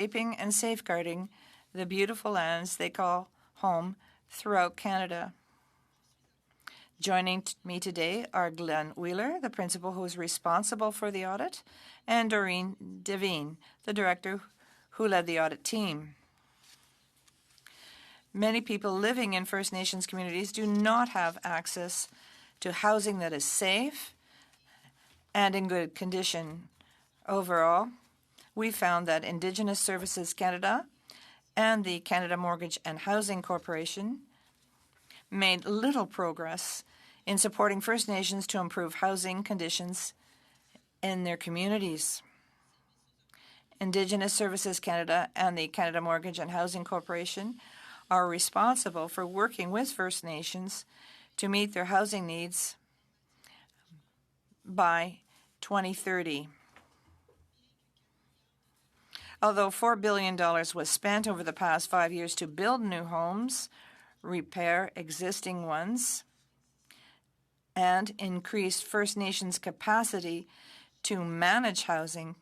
shaping and safeguarding the beautiful lands they call home throughout Canada. Joining me today are Glenn Wheeler, the principal who is responsible for the audit, and Doreen Devine, the director who led the audit team. Many people living in First Nations communities do not have access to housing that is safe and in good condition. Overall, we found that Indigenous Services Canada and the Canada Mortgage and Housing Corporation made little progress in supporting First Nations to improve housing conditions in their communities. Indigenous Services Canada and the Canada Mortgage and Housing Corporation are responsible for working with First Nations to meet their housing needs by 2030. Although $4 billion was spent over the past 5 years to build new homes, repair existing ones, and increase First Nations capacity to manage housing,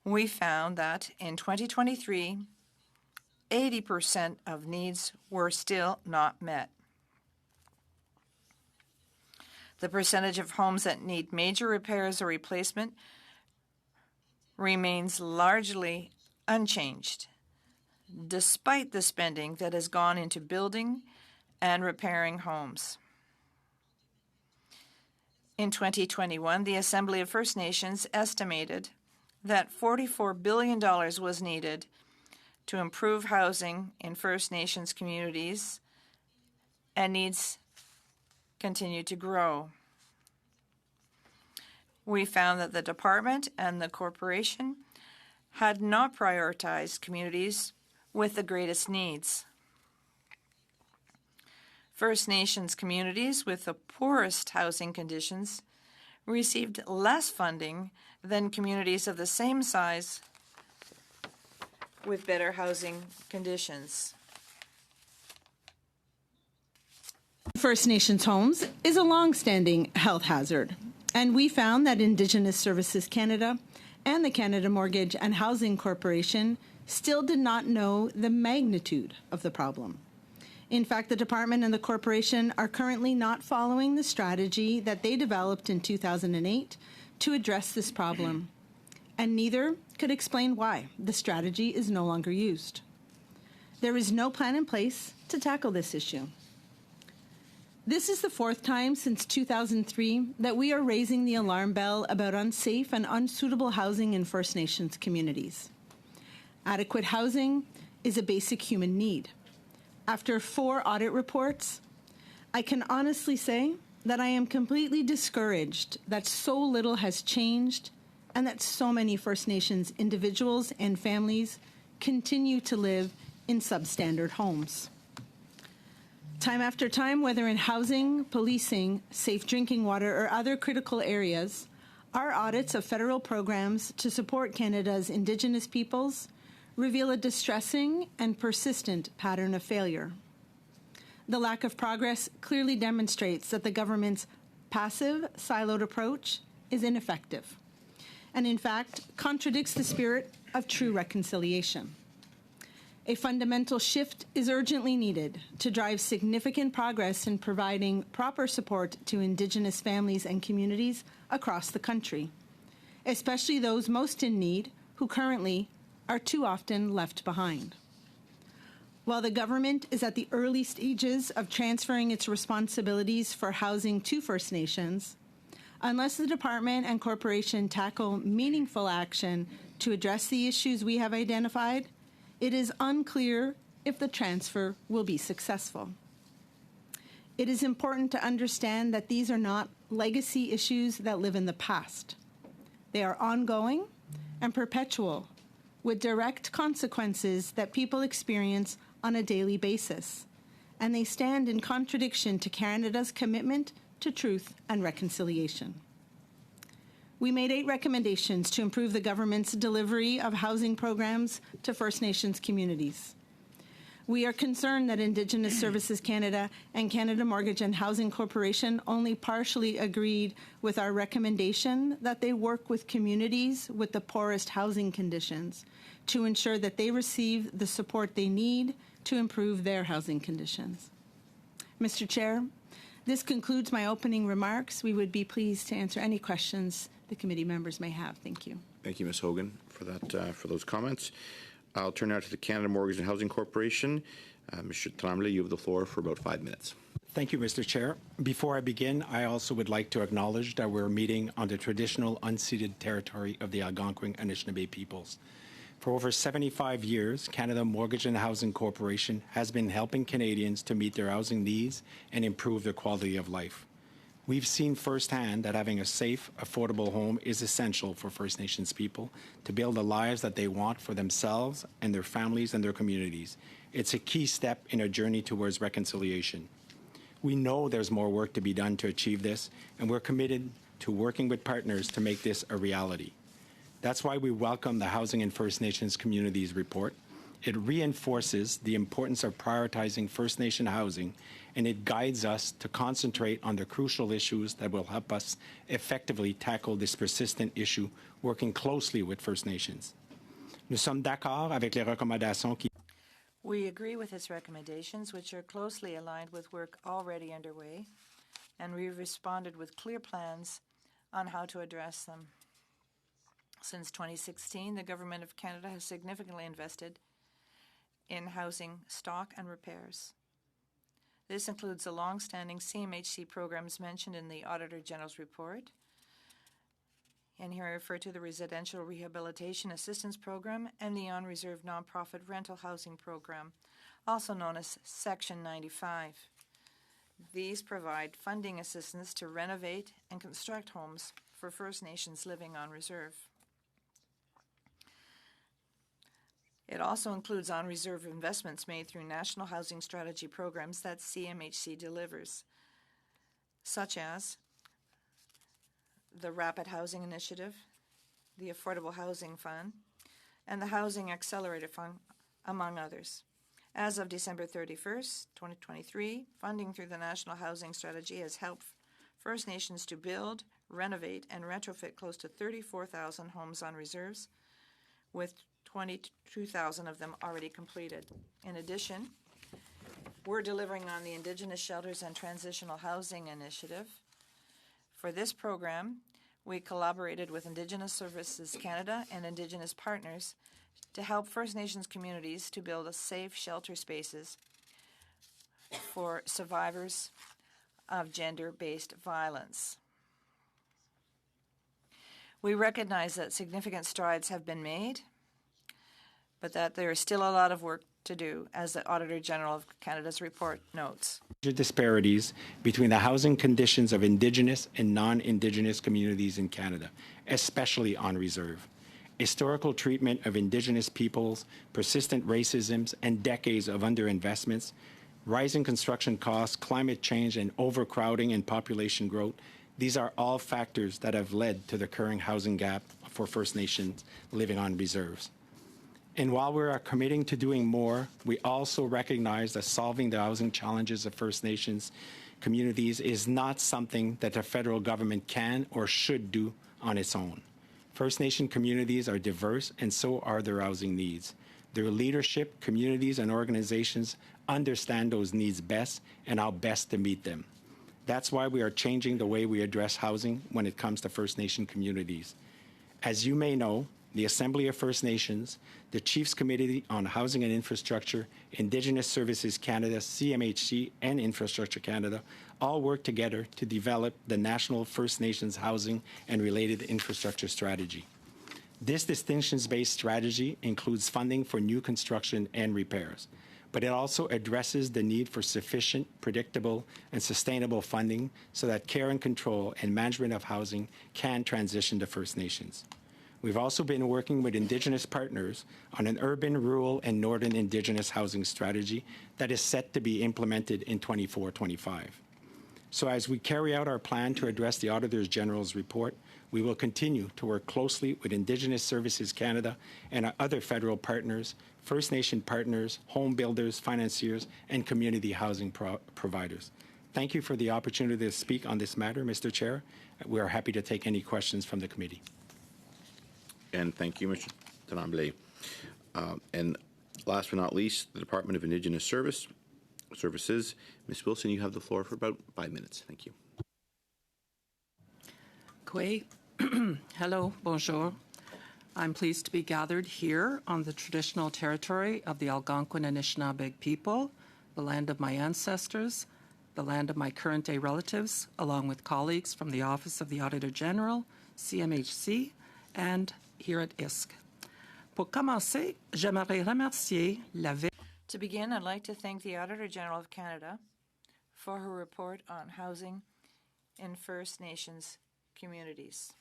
we found that in 2023, 80% of needs were still not met. The percentage of homes that need major repairs or replacement remains largely unchanged, despite the spending that has gone into building and repairing homes. In 2021, the Assembly of First Nations estimated that $44 billion was needed to improve housing in First Nations communities, and needs continue to grow. We found that the department and the corporation had not prioritized communities with the greatest needs. First Nations communities with the poorest housing conditions received less funding than communities of the same size with better housing conditions. First Nations homes is a long-standing health hazard, and we found that Indigenous Services Canada and the Canada Mortgage and Housing Corporation still did not know the magnitude of the problem. In fact, the department and the corporation are currently not following the strategy that they developed in 2008 to address this problem, and neither could explain why the strategy is no longer used. There is no plan in place to tackle this issue. This is the fourth time since 2003 that we are raising the alarm bell about unsafe and unsuitable housing in First Nations communities. Adequate housing is a basic human need. After 4 audit reports, I can honestly say that I am completely discouraged that so little has changed and that so many First Nations individuals and families continue to live in substandard homes. Time after time, whether in housing, policing, safe drinking water, or other critical areas, our audits of federal programs to support Canada's Indigenous peoples reveal a distressing and persistent pattern of failure. The lack of progress clearly demonstrates that the government's passive, siloed approach is ineffective, and in fact contradicts the spirit of true reconciliation. A fundamental shift is urgently needed to drive significant progress in providing proper support to Indigenous families and communities across the country, especially those most in need who currently are too often left behind. While the government is at the early stages of transferring its responsibilities for housing to First Nations, unless the department and corporation tackle meaningful action to address the issues we have identified, it is unclear if the transfer will be successful. It is important to understand that these are not legacy issues that live in the past. They are ongoing and perpetual, with direct consequences that people experience on a daily basis, and they stand in contradiction to Canada's commitment to truth and reconciliation. We made 8 recommendations to improve the government's delivery of housing programs to First Nations communities. We are concerned that Indigenous Services Canada and Canada Mortgage and Housing Corporation only partially agreed with our recommendation that they work with communities with the poorest housing conditions to ensure that they receive the support they need to improve their housing conditions. Mr. Chair, this concludes my opening remarks. We would be pleased to answer any questions the committee members may have. Thank you. Thank you, Ms. Hogan, for that, for those comments. I'll turn now to the Canada Mortgage and Housing Corporation. Mr. Tremblay, you have the floor for about 5 minutes. Thank you, Mr. Chair. Before I begin, I also would like to acknowledge that we're meeting on the traditional unceded territory of the Algonquin Anishinaabe peoples. For over 75 years, Canada Mortgage and Housing Corporation has been helping Canadians to meet their housing needs and improve their quality of life. We've seen firsthand that having a safe, affordable home is essential for First Nations people to build the lives that they want for themselves and their families and their communities. It's a key step in a journey towards reconciliation. We know there's more work to be done to achieve this, and we're committed to working with partners to make this a reality. That's why we welcome the Housing and First Nations Communities report. It reinforces the importance of prioritizing First Nation housing, and it guides us to concentrate on the crucial issues that will help us effectively tackle this persistent issue, working closely with First Nations. Nous sommes d'accord avec les recommandations qui We agree with its recommendations, which are closely aligned with work already underway, and we've responded with clear plans on how to address them. Since 2016, the Government of Canada has significantly invested in housing stock and repairs. This includes the long-standing CMHC programs mentioned in the Auditor General's report. And here I refer to the Residential Rehabilitation Assistance Program and the on-reserve nonprofit rental housing program, also known as Section 95. These provide funding assistance to renovate and construct homes for First Nations living on reserve. It also includes on-reserve investments made through National Housing Strategy programs that CMHC delivers, such as the Rapid Housing Initiative, the Affordable Housing Fund, and the Housing Accelerator Fund, among others. As of December 31st, 2023, funding through the National Housing Strategy has helped First Nations to build, renovate, and retrofit close to 34,000 homes on reserves, with 22,000 of them already completed. In addition, we're delivering on the Indigenous Shelters and Transitional Housing Initiative. For this program, we collaborated with Indigenous Services Canada and Indigenous partners to help First Nations communities to build safe shelter spaces for survivors of gender-based violence. We recognize that significant strides have been made, but that there is still a lot of work to do, as the Auditor General of Canada's report notes. Disparities between the housing conditions of Indigenous and non-Indigenous communities in Canada, especially on reserve. Historical treatment of Indigenous peoples, persistent racisms, and decades of underinvestments, rising construction costs, climate change, and overcrowding and population growth, these are all factors that have led to the current housing gap for First Nations living on reserves. And while we are committing to doing more, we also recognize that solving the housing challenges of First Nations communities is not something that the federal government can or should do on its own. First Nation communities are diverse, and so are their housing needs. Their leadership, communities, and organizations understand those needs best and how best to meet them. That's why we are changing the way we address housing when it comes to First Nation communities. As you may know, the Assembly of First Nations, the Chiefs Committee on Housing and Infrastructure, Indigenous Services Canada, CMHC, and Infrastructure Canada all work together to develop the National First Nations Housing and Related Infrastructure Strategy. This distinctions-based strategy includes funding for new construction and repairs, but it also addresses the need for sufficient, predictable, and sustainable funding so that care and control and management of housing can transition to First Nations. We've also been working with Indigenous partners on an urban, rural, and northern Indigenous housing strategy that is set to be implemented in 24-25. So as we carry out our plan to address the Auditor General's report, we will continue to work closely with Indigenous Services Canada and our other federal partners, First Nation partners, home builders, financiers, and community housing providers. Thank you for the opportunity to speak on this matter, Mr. Chair. We are happy to take any questions from the committee. And thank you, Mr. Tremblay. And last but not least, the Department of Indigenous Services. Ms. Wilson, you have the floor for about 5 minutes. Thank you. Kwe. Hello, bonjour. I'm pleased to be gathered here on the traditional territory of the Algonquin Anishinaabe people, the land of my ancestors, the land of my current-day relatives, along with colleagues from the Office of the Auditor General, CMHC, and here at ISC. Pour commencer, j'aimerais remercier la To begin, I'd like to thank the Auditor General of Canada for her report on housing in First Nations communities.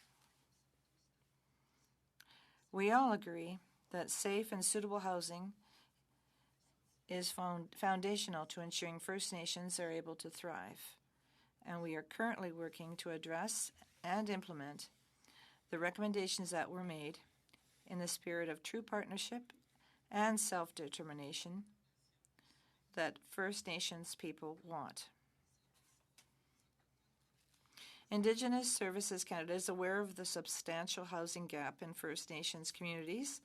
We all agree that safe and suitable housing is foundational to ensuring First Nations are able to thrive, and we are currently working to address and implement the recommendations that were made in the spirit of true partnership and self-determination that First Nations people want. Indigenous Services Canada is aware of the substantial housing gap in First Nations communities,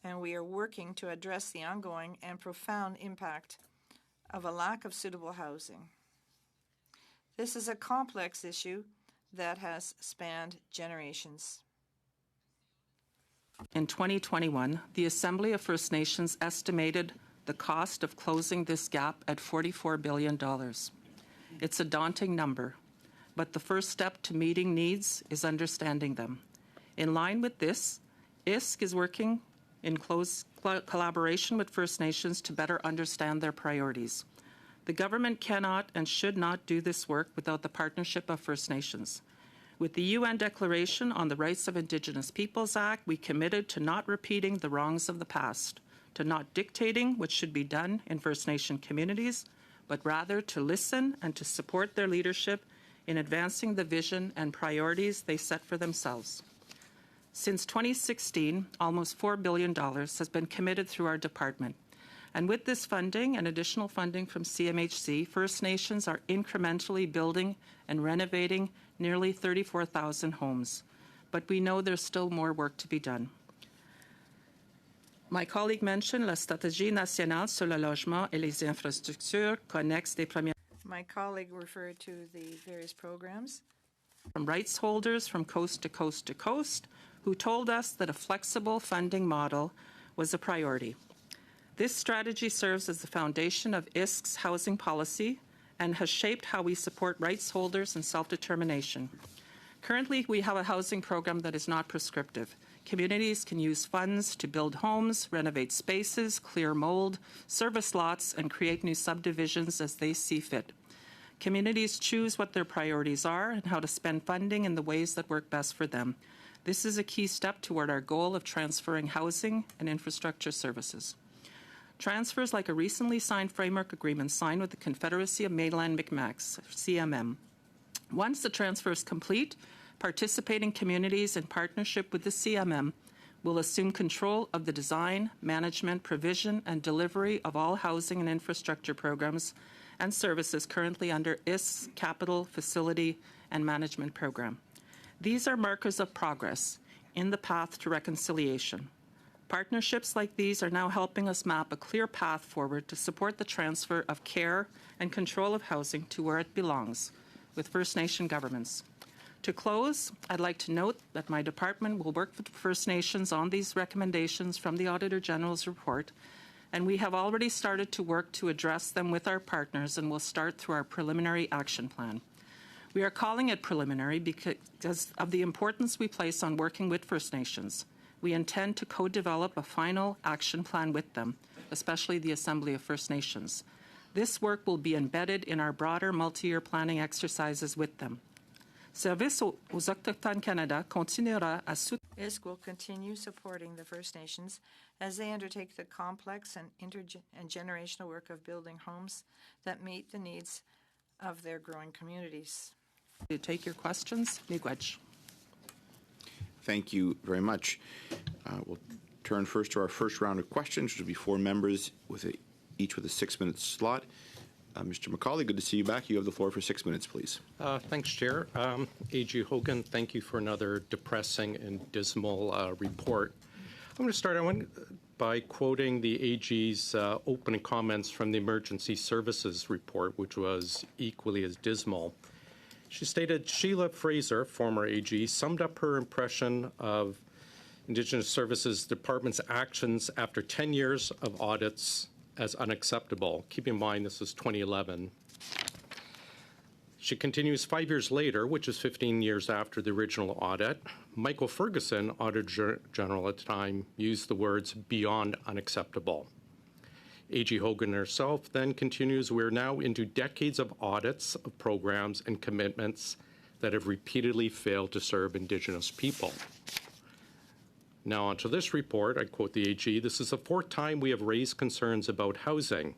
and we are working to address the ongoing and profound impact of a lack of suitable housing. This is a complex issue that has spanned generations. In 2021, the Assembly of First Nations estimated the cost of closing this gap at $44 billion. It's a daunting number, but the first step to meeting needs is understanding them. In line with this, ISC is working in close collaboration with First Nations to better understand their priorities. The government cannot and should not do this work without the partnership of First Nations. With the UN Declaration on the Rights of Indigenous Peoples Act, we committed to not repeating the wrongs of the past, to not dictating what should be done in First Nation communities, but rather to listen and to support their leadership in advancing the vision and priorities they set for themselves. Since 2016, almost $4 billion has been committed through our department. And with this funding and additional funding from CMHC, First Nations are incrementally building and renovating nearly 34,000 homes. But we know there's still more work to be done. My colleague mentioned la stratégie nationale sur le logement et les infrastructures connexes des premières. My colleague referred to the various programs. From rights holders from coast to coast to coast, who told us that a flexible funding model was a priority. This strategy serves as the foundation of ISC's housing policy and has shaped how we support rights holders and self-determination. Currently, we have a housing program that is not prescriptive. Communities can use funds to build homes, renovate spaces, clear mold, service lots, and create new subdivisions as they see fit. Communities choose what their priorities are and how to spend funding in the ways that work best for them. This is a key step toward our goal of transferring housing and infrastructure services. Transfers like a recently signed framework agreement signed with the Confederacy of Mainland Mi'kmaqs, CMM. Once the transfer is complete, participating communities in partnership with the CMM will assume control of the design, management, provision, and delivery of all housing and infrastructure programs and services currently under ISC's Capital, Facility, and Management Program. These are markers of progress in the path to reconciliation. Partnerships like these are now helping us map a clear path forward to support the transfer of care and control of housing to where it belongs, with First Nation governments. To close, I'd like to note that my department will work with First Nations on these recommendations from the Auditor General's report, and we have already started to work to address them with our partners and will start through our preliminary action plan. We are calling it preliminary because of the importance we place on working with First Nations. We intend to co-develop a final action plan with them, especially the Assembly of First Nations. This work will be embedded in our broader multi-year planning exercises with them. Service aux Autochtones Canada continuera à soutenir. ISC will continue supporting the First Nations as they undertake the complex and intergenerational work of building homes that meet the needs of their growing communities. To take your questions, Miigwech. Thank you very much. We'll turn first to our first round of questions, which will be 4 members each with a 6-minute slot. Mr. McCauley, good to see you back. You have the floor for 6 minutes, please. Thanks, Chair. A.G. Hogan, thank you for another depressing and dismal report. I'm going to start. I want by quoting the AG's opening comments from the Emergency Services Report, which was equally as dismal. She stated, Sheila Fraser, former AG, summed up her impression of Indigenous Services Department's actions after 10 years of audits as unacceptable. Keep in mind, this is 2011. She continues, 5 years later, which is 15 years after the original audit, Michael Ferguson, Auditor General at the time, used the words beyond unacceptable. AG Hogan herself then continues, we're now into decades of audits of programs and commitments that have repeatedly failed to serve Indigenous people. Now onto this report, I quote the AG, this is the fourth time we have raised concerns about housing.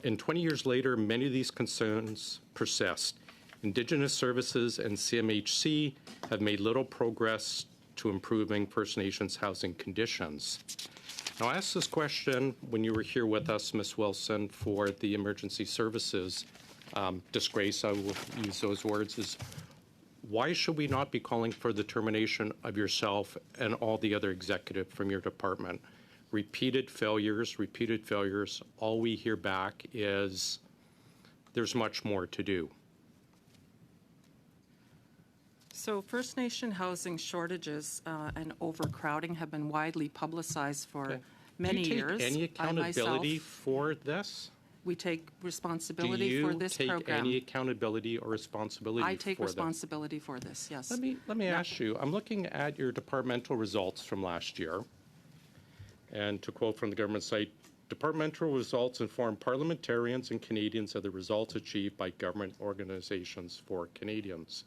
And 20 years later, many of these concerns persist. Indigenous Services and CMHC have made little progress to improving First Nations housing conditions. Now, I asked this question when you were here with us, Ms. Wilson, for the emergency services disgrace, I will use those words, is why should we not be calling for the termination of yourself and all the other executive from your department? Repeated failures, all we hear back is there's much more to do. So First Nation housing shortages and overcrowding have been widely publicized for many years. Do you take any accountability for this? We take responsibility for this program. Do you take any accountability or responsibility for this? I take responsibility for this, yes. Let me ask you, I'm looking at your departmental results from last year. And to quote from the government site, departmental results inform parliamentarians and Canadians of the results achieved by government organizations for Canadians.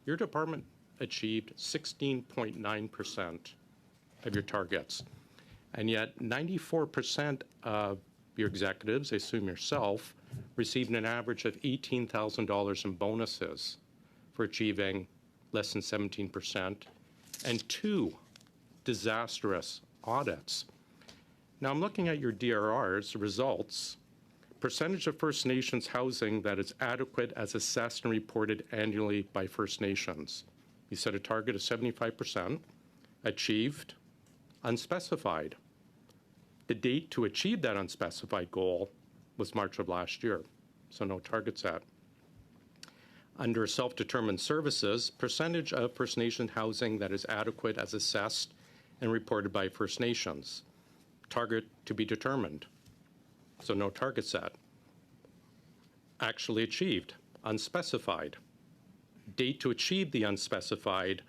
Your department achieved 16.9% of your targets. And yet 94% of your executives, I assume yourself, received an average of $18,000 in bonuses for achieving less than 17%, and 2 disastrous audits. Now I'm looking at your DRR's results. Percentage of First Nations housing that is adequate as assessed and reported annually by First Nations. You set a target of 75%, achieved, unspecified. The date to achieve that unspecified goal was March of last year, so no target set. Under self-determined services, percentage of First Nation housing that is adequate as assessed and reported by First Nations. Target to be determined, so no target set. Actually achieved, unspecified. Date to achieve the unspecified,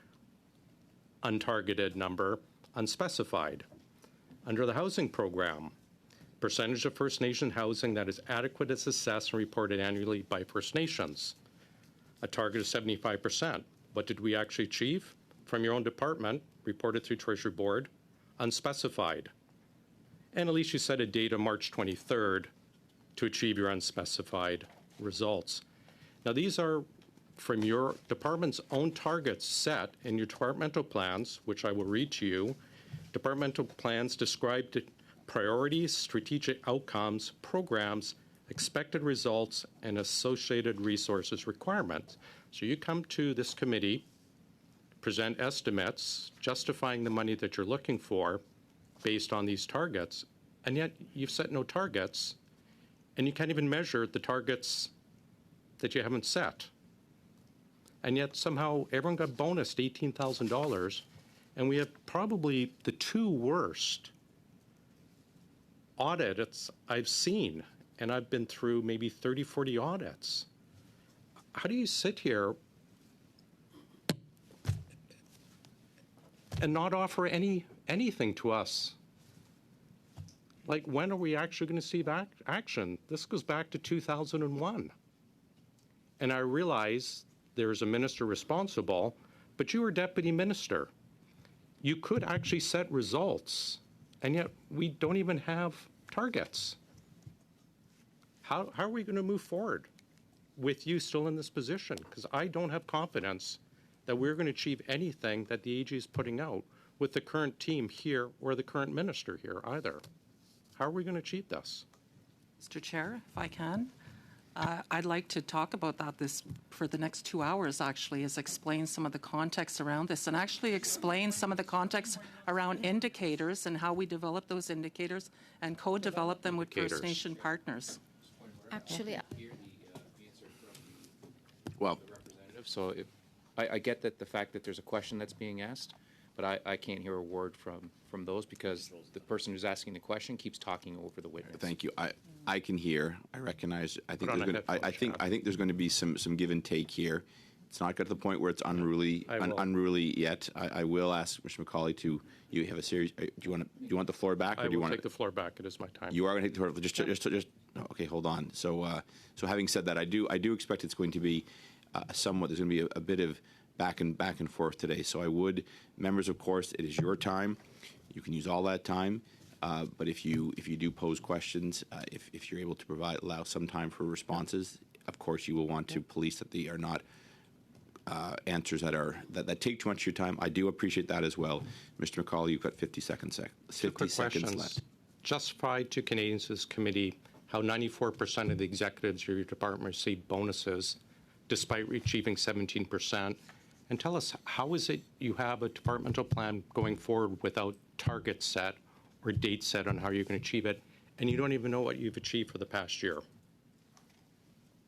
untargeted number, unspecified. Under the housing program, percentage of First Nation housing that is adequate as assessed and reported annually by First Nations. A target of 75%. What did we actually achieve? From your own department, reported through Treasury Board, unspecified. And at least you set a date of March 23rd to achieve your unspecified results. Now these are from your department's own targets set in your departmental plans, which I will read to you. Departmental plans describe the priorities, strategic outcomes, programs, expected results, and associated resources requirements. So you come to this committee, present estimates, justifying the money that you're looking for based on these targets, and yet you've set no targets, and you can't even measure the targets that you haven't set. And yet somehow everyone got bonused $18,000, and we have probably the 2 worst audits I've seen, and I've been through maybe 30, 40 audits. How do you sit here and not offer anything to us? Like, when are we actually going to see that action? This goes back to 2001. And I realize there's a minister responsible, but you were deputy minister. You could actually set results, and yet we don't even have targets. How are we going to move forward with you still in this position? Because I don't have confidence that we're going to achieve anything that the AG is putting out with the current team here or the current minister here either. How are we going to achieve this? Mr. Chair, if I can. I'd like to talk about that for the next 2 hours, actually, is explain some of the context around this and actually explain some of the context around indicators and how we develop those indicators and co-develop them with First Nation partners. Actually, Well, So I get that the fact that there's a question that's being asked, but I can't hear a word from those because the person who's asking the question keeps talking over the witness. thank you. I can hear. I recognize. I think Put on there's a going. headphone I think there's going to be some give and take here. It's not got to the point where it's unruly unruly yet. I will ask Mr. McCauley to. You have a series. Do you want the floor back, or I do you will want take the floor back. It is my time. You are going to take the floor. Just. Okay, hold on. So having said that, I do expect it's going to be somewhat. There's going to be a bit of back and forth today. So I would, members, of course, it is your time. You can use all that time. But if you do pose questions, if you're able to allow some time for responses, of course you will want to police that they are not answers that take too much of your time. I do appreciate that as well, Mr. McCauley. You've got 50 seconds. 50 seconds left. Justify to Canadians this committee how 94% of the executives of your department receive bonuses, despite achieving 17%. And tell us, how is it you have a departmental plan going forward without targets set or dates set on how you're going to achieve it, and you don't even know what you've achieved for the past year?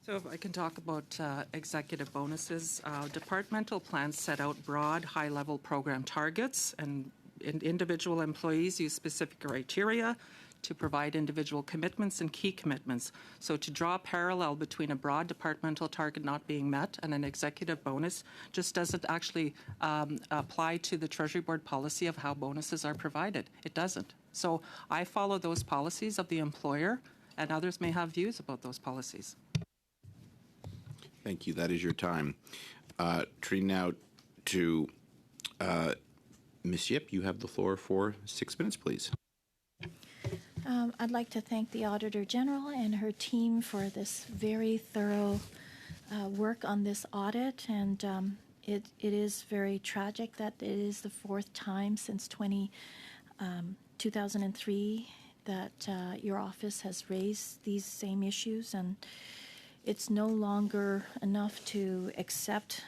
So if I can talk about executive bonuses, departmental plans set out broad, high-level program targets, and individual employees use specific criteria to provide individual commitments and key commitments. So to draw a parallel between a broad departmental target not being met and an executive bonus just doesn't actually apply to the Treasury Board policy of how bonuses are provided. It doesn't. So I follow those policies of the employer, and others may have views about those policies. Thank you. That is your time. Turning now to Ms. Yip, you have the floor for 6 minutes, please. I'd like to thank the Auditor General and her team for this very thorough work on this audit, and it is very tragic that it is the fourth time since 2003 that your office has raised these same issues, and it's no longer enough to accept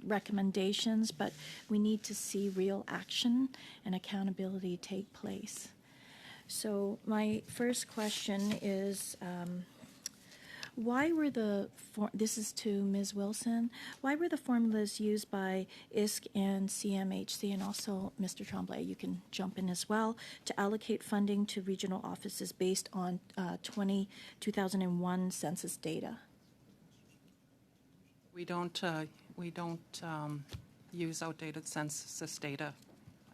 recommendations, but we need to see real action and accountability take place. So my first question is, why were this is to Ms. Wilson, why were the formulas used by ISC and CMHC, and also Mr. Tremblay, you can jump in as well, to allocate funding to regional offices based on 2001 census data? We don't use outdated census data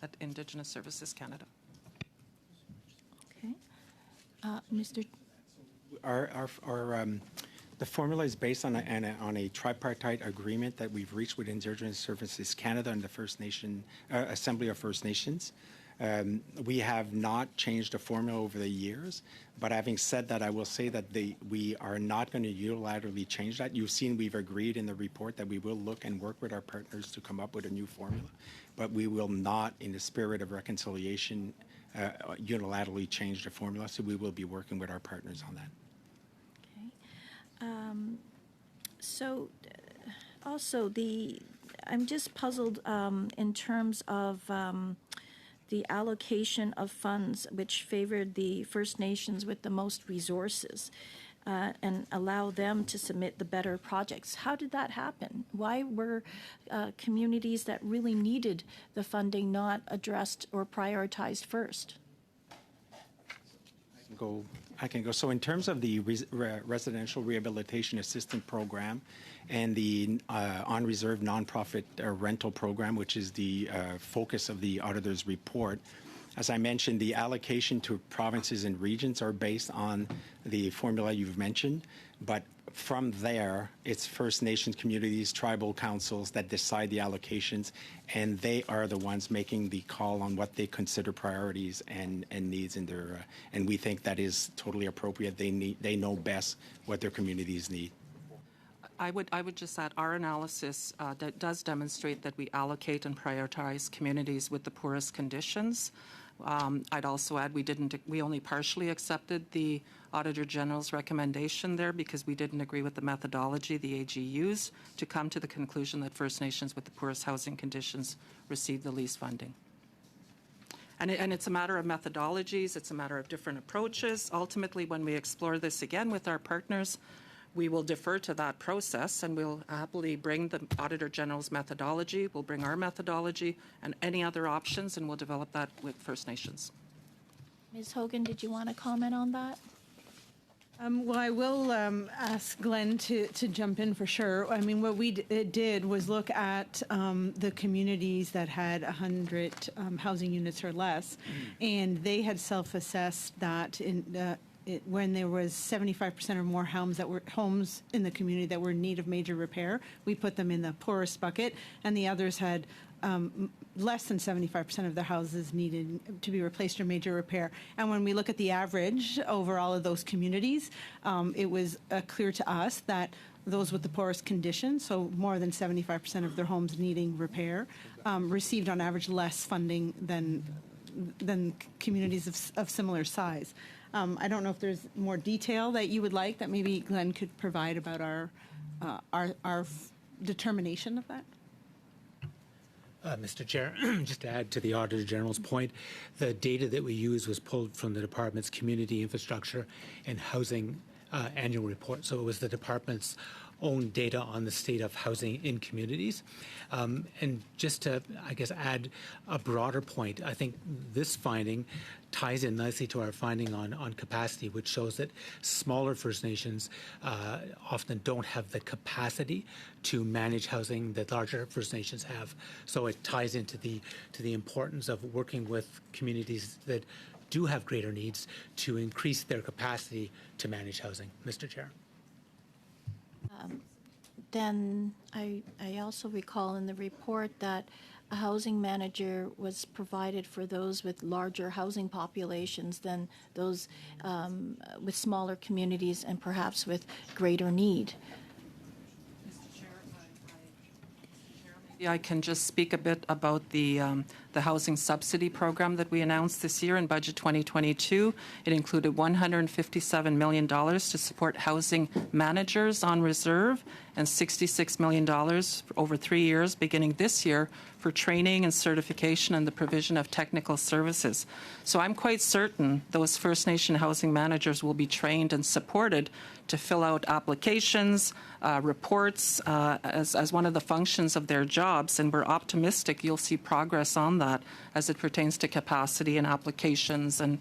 at Indigenous Services Canada. Okay. Mr. The formula is based on a tripartite agreement that we've reached with Indigenous Services Canada and the First Nation Assembly of First Nations. We have not changed the formula over the years, but having said that, I will say that we are not going to unilaterally change that. You've seen we've agreed in the report that we will look and work with our partners to come up with a new formula, but we will not, in the spirit of reconciliation, unilaterally change the formula, so we will be working with our partners on that. So, also I'm just puzzled in terms of the allocation of funds, which favored the First Nations with the most resources, and allow them to submit the better projects. How did that happen? Why were communities that really needed the funding not addressed or prioritized first? I can go. So in terms of the Residential Rehabilitation Assistance Program and the on-reserve nonprofit rental program, which is the focus of the auditor's report, as I mentioned, the allocation to provinces and regions are based on the formula you've mentioned, but from there, it's First Nations communities, tribal councils that decide the allocations, and they are the ones making the call on what they consider priorities and needs in their. And we think that is totally appropriate. They know best what their communities need. I would just add our analysis that does demonstrate that we allocate and prioritize communities with the poorest conditions. I'd also add we only partially accepted the Auditor General's recommendation there because we didn't agree with the methodology the AG used to come to the conclusion that First Nations with the poorest housing conditions receive the least funding. And it's a matter of methodologies, it's a matter of different approaches. Ultimately, when we explore this again with our partners, we will defer to that process and we'll happily bring the Auditor General's methodology, we'll bring our methodology and any other options, and we'll develop that with First Nations. Ms. Hogan, did you want to comment on that? Well, I will ask Glenn to jump in for sure. I mean, what we did was look at the communities that had 100 housing units or less, and they had self-assessed that when there was 75% or more homes in the community that were in need of major repair, we put them in the poorest bucket, and the others had less than 75% of their houses needed to be replaced or major repair. And when we look at the average over all of those communities, it was clear to us that those with the poorest conditions, so more than 75% of their homes needing repair, received on average less funding than communities of similar size. I don't know if there's more detail that you would like that maybe Glenn could provide about our determination of that. Mr. Chair, just to add to the Auditor General's point, the data that we used was pulled from the Department's Community Infrastructure and Housing Annual Report. So it was the Department's own data on the state of housing in communities. And just to, I guess, add a broader point, I think this finding ties in nicely to our finding on capacity, which shows that smaller First Nations often don't have the capacity to manage housing that larger First Nations have. So it ties into the importance of working with communities that do have greater needs to increase their capacity to manage housing. Mr. Chair. Then I also recall in the report that a housing manager was provided for those with larger housing populations than those with smaller communities and perhaps with greater need. I can just speak a bit about the housing subsidy program that we announced this year in Budget 2022. It included $157 million to support housing managers on reserve and $66 million over 3 years beginning this year for training and certification and the provision of technical services. So I'm quite certain those First Nation housing managers will be trained and supported to fill out applications, reports as one of the functions of their jobs, and we're optimistic you'll see progress on that as it pertains to capacity and applications and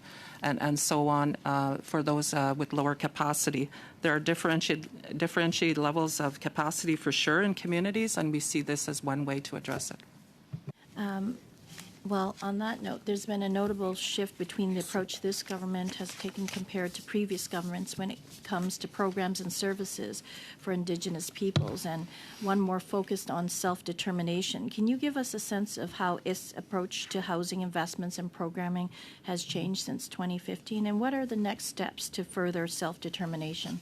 so on for those with lower capacity. There are differentiated levels of capacity for sure in communities, and we see this as one way to address it. Well, on that note, there's been a notable shift between the approach this government has taken compared to previous governments when it comes to programs and services for Indigenous peoples, and one more focused on self-determination. Can you give us a sense of how its approach to housing investments and programming has changed since 2015, and what are the next steps to further self-determination?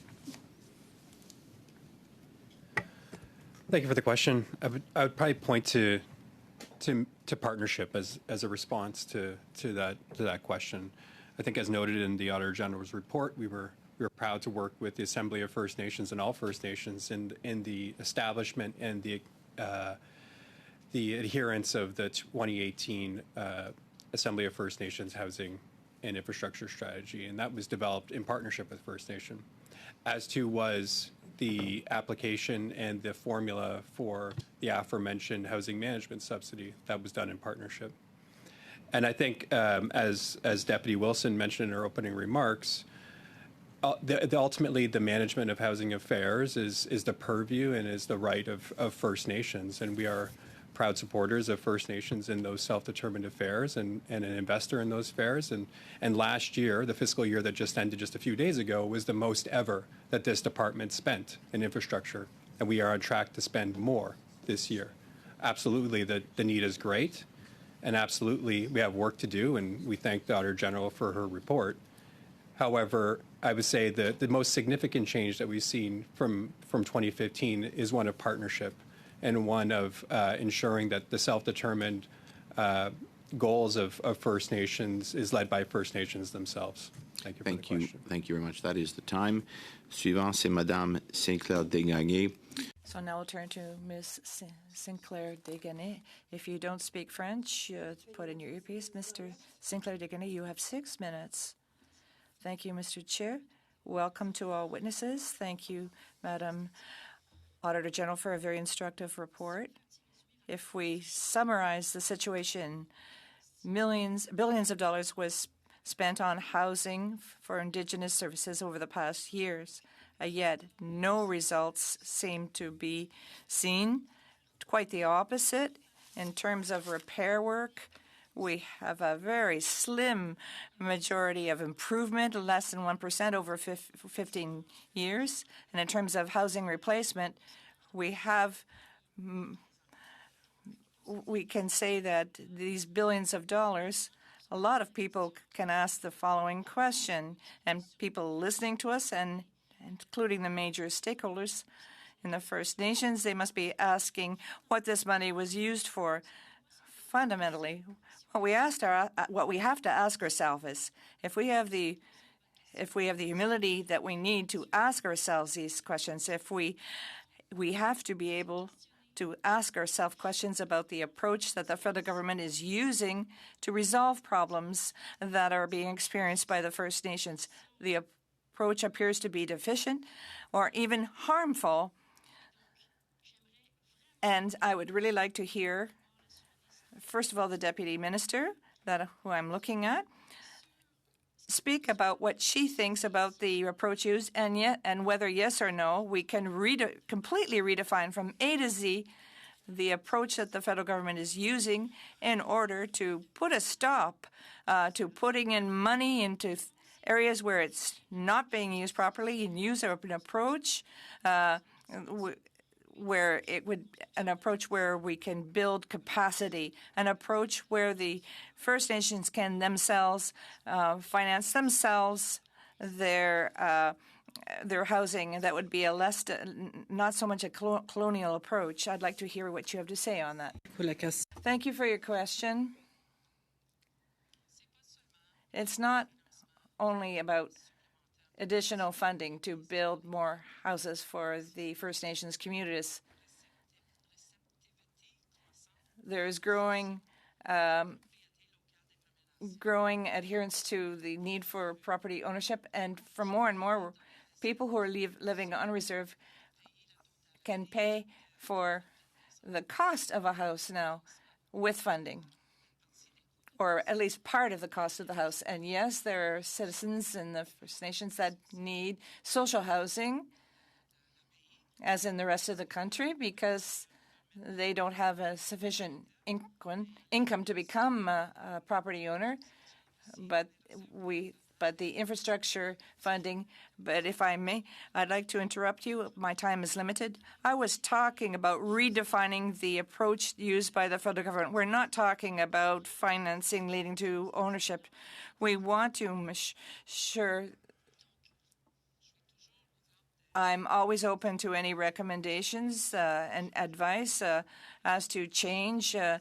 Thank you for the question. I would probably point to partnership as a response to that question. I think, as noted in the Auditor General's report, we were proud to work with the Assembly of First Nations and all First Nations in the establishment and the adherence of the 2018 Assembly of First Nations Housing and Infrastructure Strategy, and that was developed in partnership with First Nation. As to was the application and the formula for the aforementioned housing management subsidy, that was done in partnership. And I think, as Deputy Wilson mentioned in her opening remarks, ultimately the management of housing affairs is the purview and is the right of First Nations, and we are proud supporters of First Nations in those self-determined affairs and an investor in those affairs. And last year, the fiscal year that just ended just a few days ago, was the most ever that this department spent in infrastructure. And we are on track to spend more this year. Absolutely, the need is great. And absolutely, we have work to do. And we thank the Auditor General for her report. However, I would say that the most significant change that we've seen from 2015 is one of partnership, and one of ensuring that the self-determined goals of First Nations is led by First Nations themselves. Thank you for the question. Thank you very much. That is the time. Suivant, c'est Madame Sinclair Desgagnés. So now we'll turn to Ms. Sinclair Desgagnés. If you don't speak French, put in your earpiece. Mr. Sinclair Desgagnés, you have 6 minutes. Thank you, Mr. Chair. Welcome to all witnesses. Thank you, Madam Auditor General, for a very instructive report. If we summarize the situation, billions of dollars was spent on housing for Indigenous services over the past years, yet no results seem to be seen. Quite the opposite. In terms of repair work, we have a very slim majority of improvement, less than 1% over 15 years. And in terms of housing replacement, we can say that these billions of dollars, a lot of people can ask the following question, and people listening to us, and including the major stakeholders in the First Nations, they must be asking what this money was used for. Fundamentally, what we have to ask ourselves is, if we have the humility that we need to ask ourselves these questions, if we have to be able to ask ourselves questions about the approach that the federal government is using to resolve problems that are being experienced by the First Nations. The approach appears to be deficient or even harmful. And I would really like to hear, first of all, the Deputy Minister, who I'm looking at, speak about what she thinks about the approach used, and whether yes or no we can completely redefine from A to Z the approach that the federal government is using in order to put a stop to putting in money into areas where it's not being used properly, and use an approach where we can build capacity, an approach where the First Nations can themselves finance themselves their housing. That would be not so much a colonial approach. I'd like to hear what you have to say on that. Thank you for your question. It's not only about additional funding to build more houses for the First Nations communities. There is growing adherence to the need for property ownership, and for more and more people who are living unreserved can pay for the cost of a house now with funding, or at least part of the cost of the house. And yes, there are citizens in the First Nations that need social housing, as in the rest of the country, because they don't have a sufficient income to become a property owner. But the infrastructure funding, but if I may, I'd like to interrupt you. My time is limited. I was talking about redefining the approach used by the federal government. We're not talking about financing leading to ownership. We want to sure. I'm always open to any recommendations and advice as to change or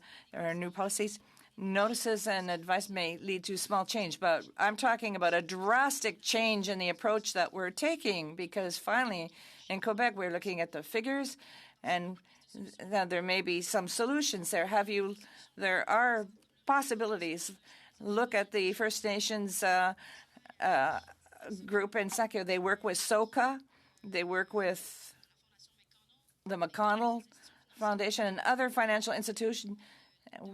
new policies. Notices and advice may lead to small change, but I'm talking about a drastic change in the approach that we're taking, because finally in Quebec we're looking at the figures, and there may be some solutions there. There are possibilities. Look at the First Nations group in Sackville. They work with SOCA. They work with the McConnell Foundation and other financial institutions.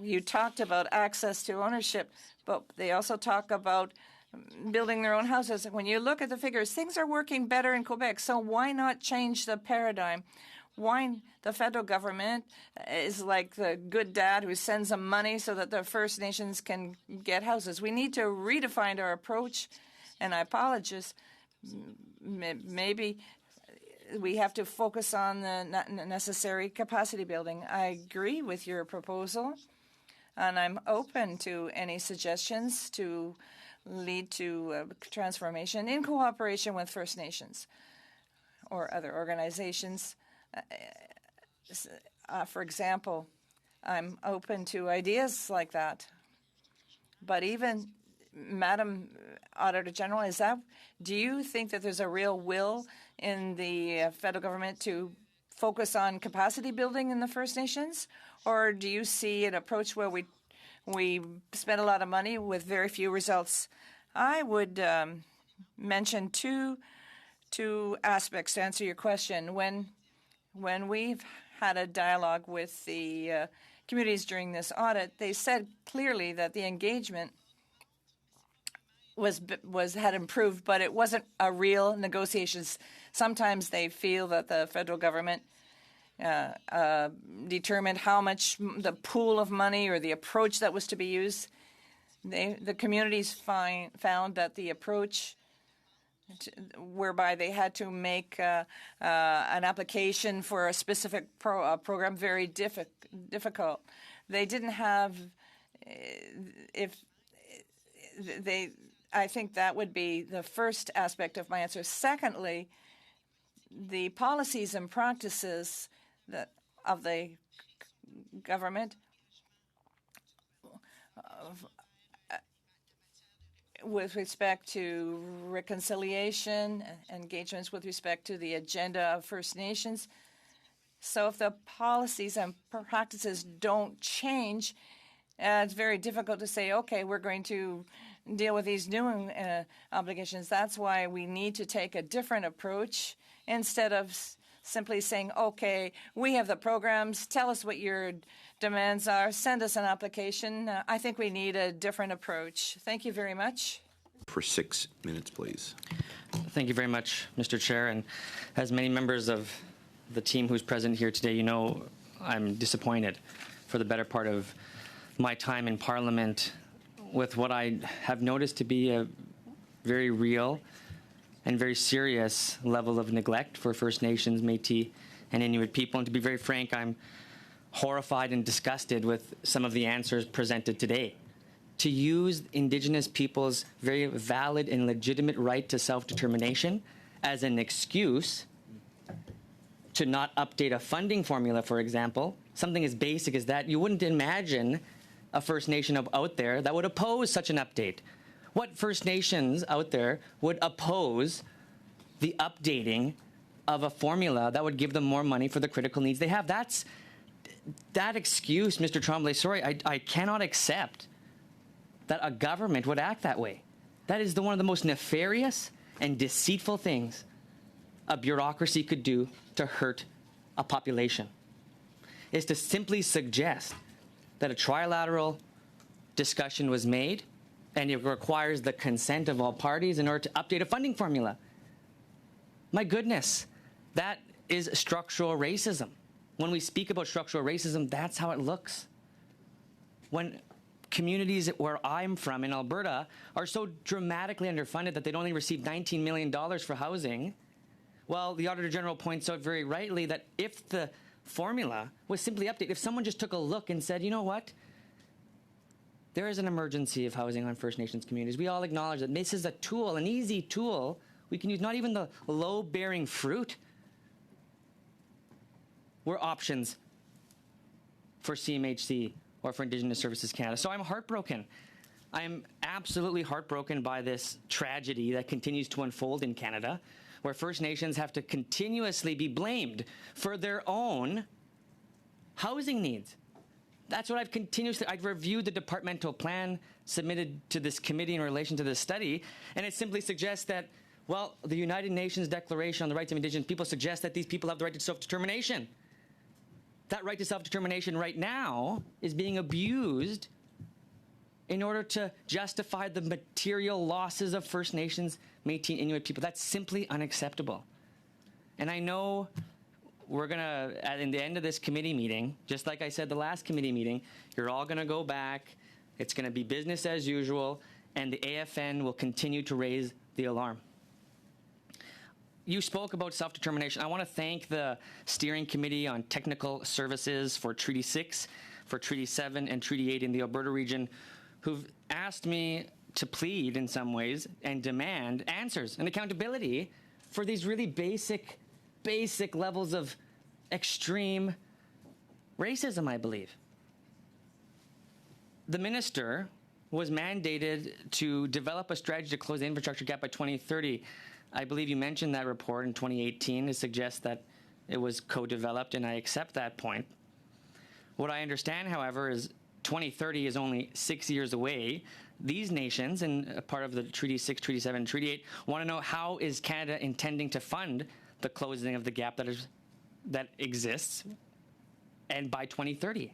You talked about access to ownership, but they also talk about building their own houses. When you look at the figures, things are working better in Quebec, so why not change the paradigm? Why the federal government is like the good dad who sends them money so that the First Nations can get houses. We need to redefine our approach, and I apologize. Maybe we have to focus on the necessary capacity building. I agree with your proposal, and I'm open to any suggestions to lead to transformation in cooperation with First Nations or other organizations. For example, I'm open to ideas like that. But even, Madam Auditor General, do you think that there's a real will in the federal government to focus on capacity building in the First Nations? Or do you see an approach where we spend a lot of money with very few results? I would mention two aspects to answer your question. When we've had a dialogue with the communities during this audit, they said clearly that the engagement had improved, but it wasn't a real negotiations. Sometimes they feel that the federal government determined how much the pool of money or the approach that was to be used. The communities found that the approach whereby they had to make an application for a specific program very difficult. They didn't have I think that would be the first aspect of my answer. Secondly, the policies and practices of the government with respect to reconciliation, engagements with respect to the agenda of First Nations. So if the policies and practices don't change, it's very difficult to say, okay, we're going to deal with these new obligations. That's why we need to take a different approach instead of simply saying, okay, we have the programs, tell us what your demands are, send us an application. I think we need a different approach. Thank you very much. For 6 minutes, please. Thank you very much, Mr. Chair. And as many members of the team who's present here today, you know I'm disappointed for the better part of my time in Parliament with what I have noticed to be a very real and very serious level of neglect for First Nations, Métis, and Inuit people. And to be very frank, I'm horrified and disgusted with some of the answers presented today. To use Indigenous people's very valid and legitimate right to self-determination as an excuse to not update a funding formula, for example, something as basic as that, you wouldn't imagine a First Nation out there that would oppose such an update. What First Nations out there would oppose the updating of a formula that would give them more money for the critical needs they have? That excuse, Mr. Tremblay, sorry, I cannot accept that a government would act that way. That is one of the most nefarious and deceitful things a bureaucracy could do to hurt a population, is to simply suggest that a trilateral discussion was made and it requires the consent of all parties in order to update a funding formula. My goodness, that is structural racism. When we speak about structural racism, that's how it looks. When communities where I'm from in Alberta are so dramatically underfunded that they'd only receive $19 million for housing, well, the Auditor General points out very rightly that if the formula was simply updated, if someone just took a look and said, you know what, there is an emergency of housing on First Nations communities. We all acknowledge that this is a tool, an easy tool we can use. Not even the low-bearing fruit were options for CMHC or for Indigenous Services Canada. So I'm heartbroken. I'm absolutely heartbroken by this tragedy that continues to unfold in Canada, where First Nations have to continuously be blamed for their own housing needs. That's what I've reviewed the departmental plan submitted to this committee in relation to this study, and it simply suggests that, well, the United Nations Declaration on the Rights of Indigenous People suggests that these people have the right to self-determination. That right to self-determination right now is being abused in order to justify the material losses of First Nations, Métis, Inuit people. That's simply unacceptable. And I know we're going to, in the end of this committee meeting, just like I said the last committee meeting, you're all going to go back. It's going to be business as usual, and the AFN will continue to raise the alarm. You spoke about self-determination. I want to thank the Steering Committee on Technical Services for Treaty 6, for Treaty 7, and Treaty 8 in the Alberta region, who've asked me to plead in some ways and demand answers and accountability for these really basic levels of extreme racism, I believe. The minister was mandated to develop a strategy to close the infrastructure gap by 2030. I believe you mentioned that report in 2018 to suggest that it was co-developed, and I accept that point. What I understand, however, is 2030 is only 6 years away. These nations, and part of the Treaty 6, Treaty 7, Treaty 8, want to know how is Canada intending to fund the closing of the gap that exists, and by 2030.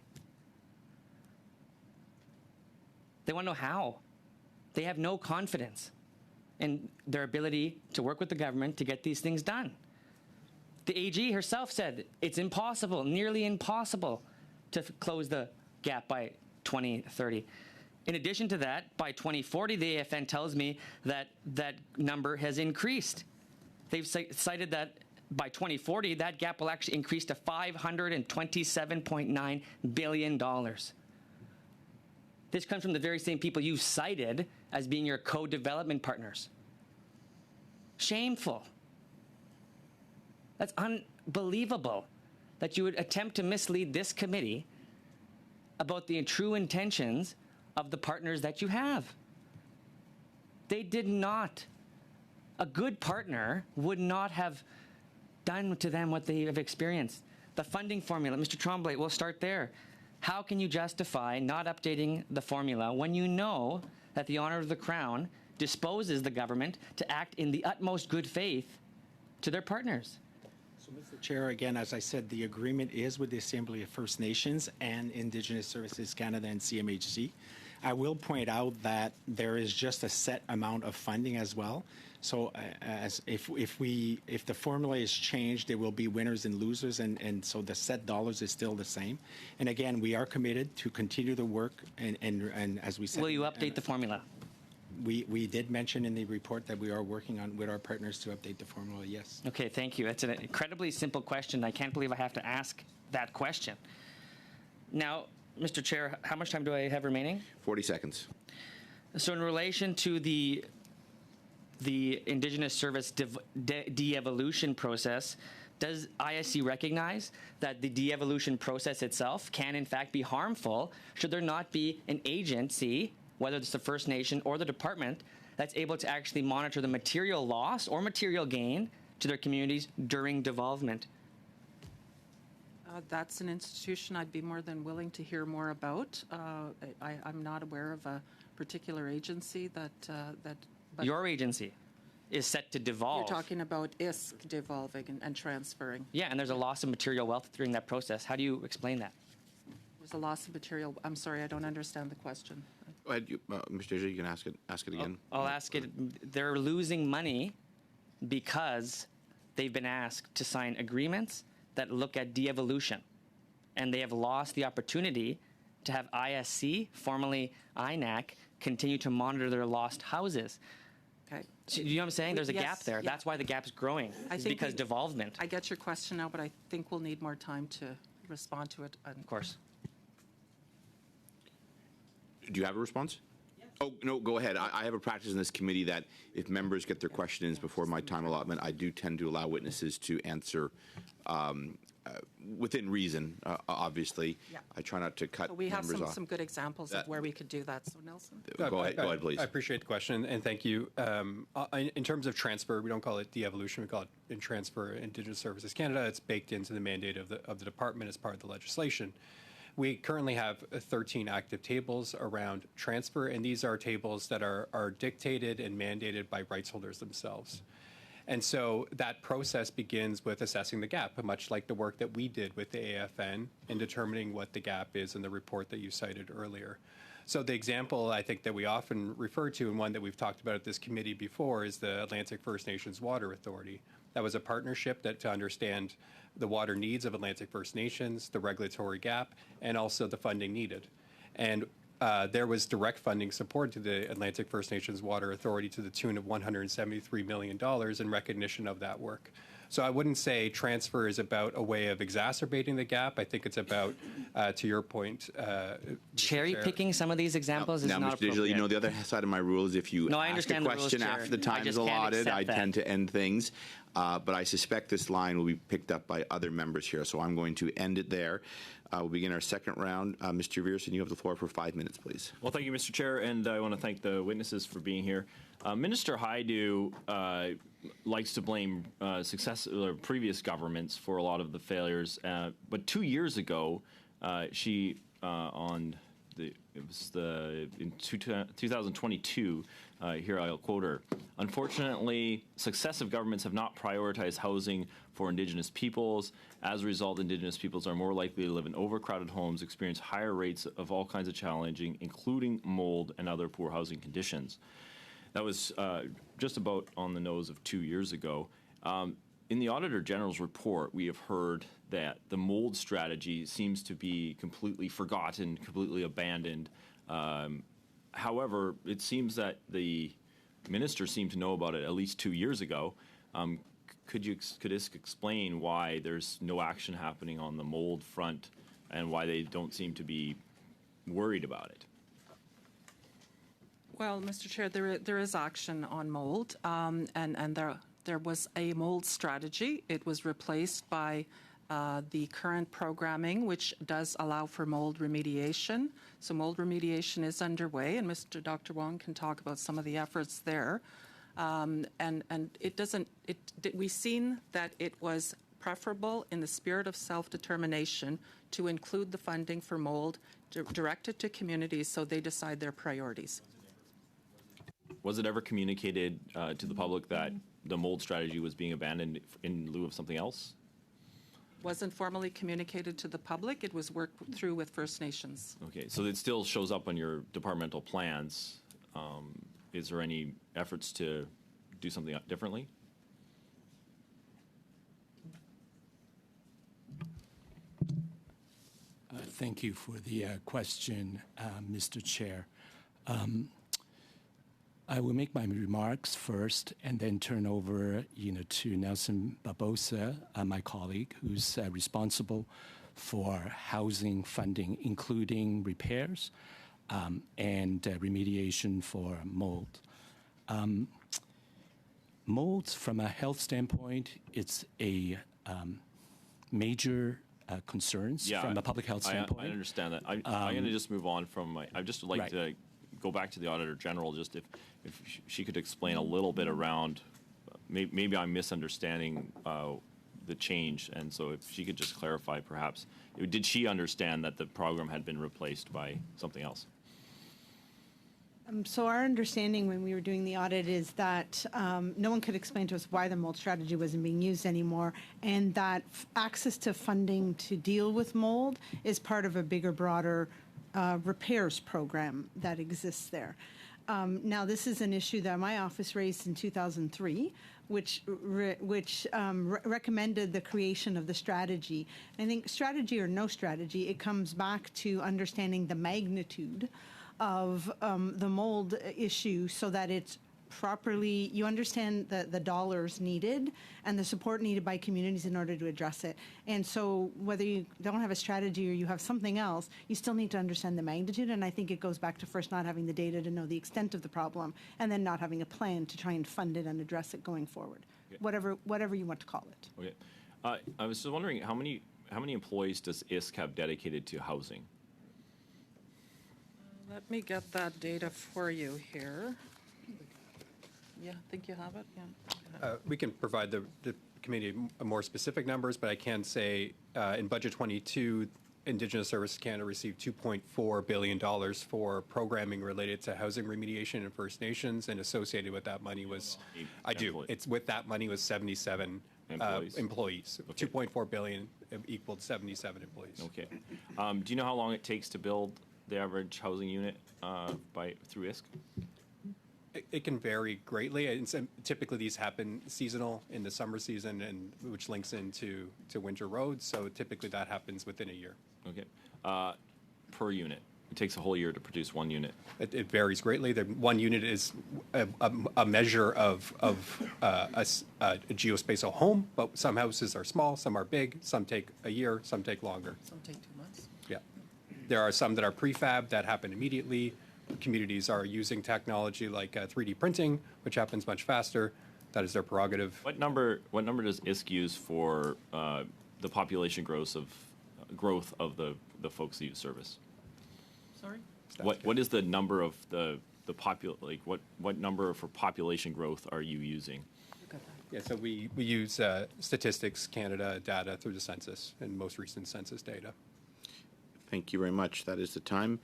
They want to know how. They have no confidence in their ability to work with the government to get these things done. The AG herself said it's impossible, nearly impossible, to close the gap by 2030. In addition to that, by 2040, the AFN tells me that that number has increased. They've cited that by 2040, that gap will actually increase to $527.9 billion. This comes from the very same people you cited as being your co-development partners. Shameful. That's unbelievable that you would attempt to mislead this committee about the true intentions of the partners that you have. They did not. A good partner would not have done to them what they have experienced. The funding formula, Mr. Tremblay, we'll start there. How can you justify not updating the formula when you know that the Honour of the Crown disposes the government to act in the utmost good faith to their partners? So, Mr. Chair, again, as I said, the agreement is with the Assembly of First Nations and Indigenous Services Canada and CMHC. I will point out that there is just a set amount of funding as well. So if the formula is changed, there will be winners and losers, and so the set dollars is still the same. And again, we are committed to continue the work, and as we said, will you update the formula? We did mention in the report that we are working on with our partners to update the formula. Yes. Okay, thank you. That's an incredibly simple question. I can't believe I have to ask that question. Now, Mr. Chair, how much time do I have remaining? 40 seconds. So in relation to the Indigenous Service de-evolution process, does ISC recognize that the de-evolution process itself can in fact be harmful should there not be an agency, whether it's the First Nation or the department, that's able to actually monitor the material loss or material gain to their communities during devolvement? That's an institution I'd be more than willing to hear more about. I'm not aware of a particular agency that. But your agency is set to devolve. You're talking about ISC devolving and transferring. Yeah, and there's a loss of material wealth during that process. How do you explain that? There's a loss of material. I'm sorry, I don't understand the question. Go ahead, Mr. Ajay, you can ask it again. I'll ask it. They're losing money because they've been asked to sign agreements that look at de-evolution, and they have lost the opportunity to have ISC, formerly INAC, continue to monitor their lost houses. Okay. So, you know what I'm saying? There's a Yes, gap there. yeah. That's why the gap's growing. It's because devolvement. I get your question now, but I think we'll need more time to respond to it. Of course. Do you have a response? Oh, no, go ahead. I have a practice in this committee that if members get their questions before my time allotment, I do tend to allow witnesses to answer within reason, obviously. Yeah. I try not to cut So we have members off. some good examples of where we could do that. So, Nelson? Go ahead, please. I appreciate the question, and thank you. In terms of transfer, we don't call it de-evolution. We call it in transfer Indigenous Services Canada. It's baked into the mandate of the department as part of the legislation. We currently have 13 active tables around transfer, and these are tables that are dictated and mandated by rights holders themselves. And so that process begins with assessing the gap, much like the work that we did with the AFN in determining what the gap is in the report that you cited earlier. So the example I think that we often refer to, and one that we've talked about at this committee before, is the Atlantic First Nations Water Authority. That was a partnership to understand the water needs of Atlantic First Nations, the regulatory gap, and also the funding needed. And there was direct funding support to the Atlantic First Nations Water Authority to the tune of $173 million in recognition of that work. So I wouldn't say transfer is about a way of exacerbating the gap. I think it's about, to your point, Cherry picking some of these examples is now, not Mr. Digital, appropriate. you know the other side of my rule is if you No, I ask a understand the rules, question Chair. after the I time is just can't allotted, accept I that. tend to end things. But I suspect this line will be picked up by other members here, so I'm going to end it there. We'll begin our second round. Mr. Veerson, you have the floor for 5 minutes, please. Well, thank you, Mr. Chair, and I want to thank the witnesses for being here. Minister Haidu likes to blame previous governments for a lot of the failures, but 2 years ago, she in 2022. Here I'll quote her. Unfortunately, successive governments have not prioritized housing for Indigenous peoples. As a result, Indigenous peoples are more likely to live in overcrowded homes, experience higher rates of all kinds of challenging, including mold and other poor housing conditions. That was just about on the nose of 2 years ago. In the Auditor General's report, we have heard that the mold strategy seems to be completely forgotten, completely abandoned. However, it seems that the minister seemed to know about it at least 2 years ago. Could ISK explain why there's no action happening on the mold front and why they don't seem to be worried about it? Well, Mr. Chair, there is action on mold, and there was a mold strategy. It was replaced by the current programming, which does allow for mold remediation. So mold remediation is underway, and Dr. Wong can talk about some of the efforts there. And it doesn't. We've seen that it was preferable in the spirit of self-determination to include the funding for mold directed to communities so they decide their priorities. Was it ever communicated to the public that the mold strategy was being abandoned in lieu of something else? Wasn't formally communicated to the public. It was worked through with First Nations. Okay, so it still shows up on your departmental plans. Is there any efforts to do something differently? Thank you for the question, Mr. Chair. I will make my remarks first and then turn over, to Nelson Barbosa, my colleague, who's responsible for housing funding, including repairs and remediation for mold. Mold, from a health standpoint, it's a major concerns from a public health standpoint. I understand that. I'm going to just move on from I'd just like to go back to the Auditor General, just if she could explain a little bit around, maybe I'm misunderstanding the change, and so if she could just clarify perhaps, did she understand that the program had been replaced by something else? So our understanding when we were doing the audit is that no one could explain to us why the mold strategy wasn't being used anymore, and that access to funding to deal with mold is part of a bigger, broader repairs program that exists there. Now, this is an issue that my office raised in 2003, which recommended the creation of the strategy. I think strategy or no strategy, it comes back to understanding the magnitude of the mold issue so that it's properly, you understand the dollars needed and the support needed by communities in order to address it. And so whether you don't have a strategy or you have something else, you still need to understand the magnitude. And I think it goes back to first not having the data to know the extent of the problem, and then not having a plan to try and fund it and address it going forward, whatever you want to call it. Okay. I was just wondering, how many employees does ISK have dedicated to housing? Let me get that data for you here. Yeah, I think you have it. Yeah. We can provide the committee more specific numbers, but I can say in Budget 22, Indigenous Services Canada received $2.4 billion for programming related to housing remediation in First Nations, and associated with that money was, it's with that money was 77 employees. Okay. $2.4 billion equaled 77 employees. Okay. Do you know how long it takes to build the average housing unit through ISK? It can vary greatly. And typically, these happen seasonal in the summer season, and which links into winter roads. So typically, that happens within a year. Okay, per unit. It takes a whole year to produce one unit. It varies greatly. The one unit is a measure of a geospatial home, but some houses are small, some are big, some take a year, some take longer. Some take 2 months. Yeah. There are some that are prefab that happen immediately. Communities are using technology like 3D printing, which happens much faster. That is their prerogative. What number does ISK use for the population growth of the folks that use service? Sorry? What is the number of what number for population growth are you using? Yeah, so we use Statistics Canada data through the census and most recent census data. Thank you very much. That is the time.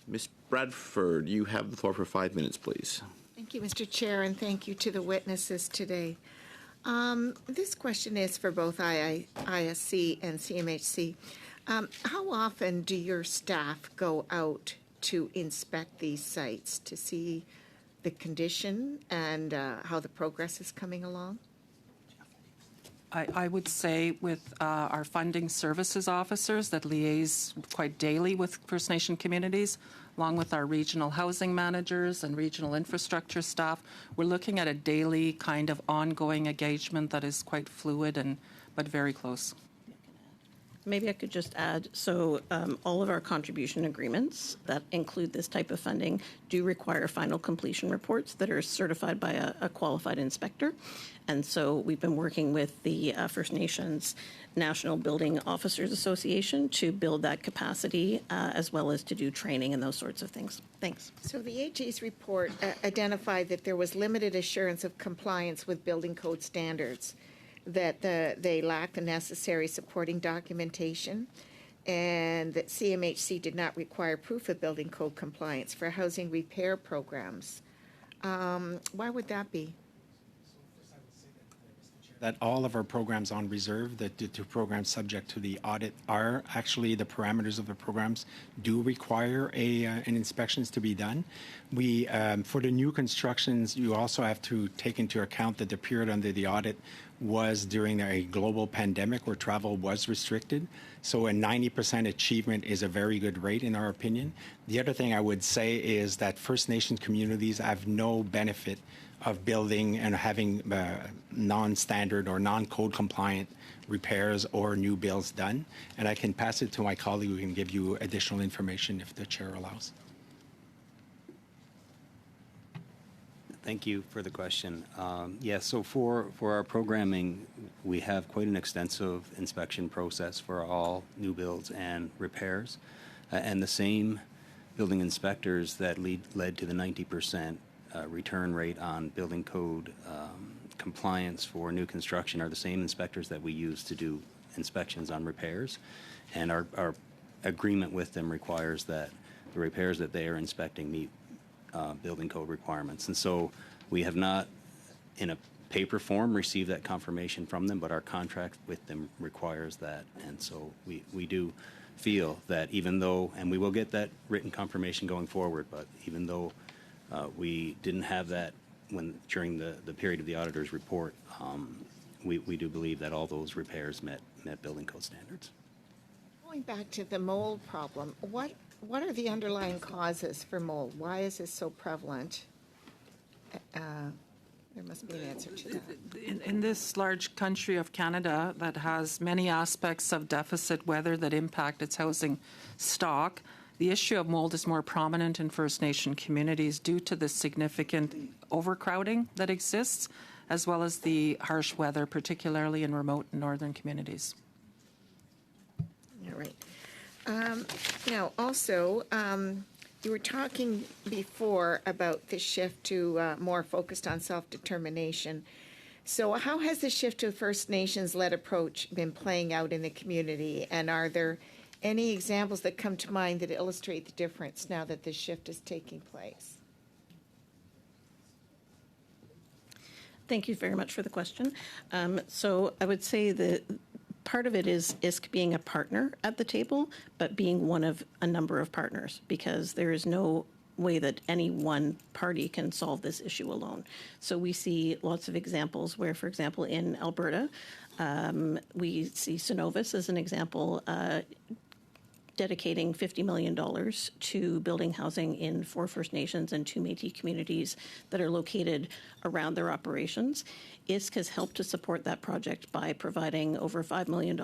Ms. Bradford, you have the floor for 5 minutes, please. Thank you, Mr. Chair, and thank you to the witnesses today. This question is for both ISC and CMHC. How often do your staff go out to inspect these sites to see the condition and how the progress is coming along? I would say with our funding services officers that liaise quite daily with First Nation communities, along with our regional housing managers and regional infrastructure staff, we're looking at a daily kind of ongoing engagement that is quite fluid but very close. Maybe I could just add, so all of our contribution agreements that include this type of funding do require final completion reports that are certified by a qualified inspector. And so we've been working with the First Nations National Building Officers Association to build that capacity as well as to do training and those sorts of things. Thanks. So the AG's report identified that there was limited assurance of compliance with building code standards, that they lack the necessary supporting documentation, and that CMHC did not require proof of building code compliance for housing repair programs. Why would that be? That all of our programs on reserve, the two programs subject to the audit, are actually the parameters of the programs do require an inspections to be done. We, for the new constructions, you also have to take into account that the period under the audit was during a global pandemic where travel was restricted. So a 90% achievement is a very good rate in our opinion. The other thing I would say is that First Nations communities have no benefit of building and having non-standard or non-code compliant repairs or new builds done. And I can pass it to my colleague who can give you additional information if the chair allows. Thank you for the question. So for our programming, we have quite an extensive inspection process for all new builds and repairs. And the same building inspectors that led to the 90% return rate on building code compliance for new construction are the same inspectors that we use to do inspections on repairs. And our agreement with them requires that the repairs that they are inspecting meet building code requirements. And so we have not, in a paper form, received that confirmation from them, but our contract with them requires that. And so we do feel that even though, and we will get that written confirmation going forward, but even though we didn't have that during the period of the auditor's report, we do believe that all those repairs met building code standards. Going back to the mold problem, what are the underlying causes for mold? Why is this so prevalent? There must be an answer to that. In this large country of Canada that has many aspects of deficit weather that impact its housing stock, the issue of mold is more prominent in First Nation communities due to the significant overcrowding that exists, as well as the harsh weather, particularly in remote northern communities. All right. Now, also, you were talking before about the shift to more focused on self-determination. So how has the shift to a First Nations-led approach been playing out in the community? And are there any examples that come to mind that illustrate the difference now that this shift is taking place? Thank you very much for the question. So I would say that part of it is ISK being a partner at the table, but being one of a number of partners, because there is no way that any one party can solve this issue alone. So we see lots of examples where, for example, in Alberta, we see Synovus as an example, dedicating $50 million to building housing in 4 First Nations and 2 Métis communities that are located around their operations. ISK has helped to support that project by providing over $5 million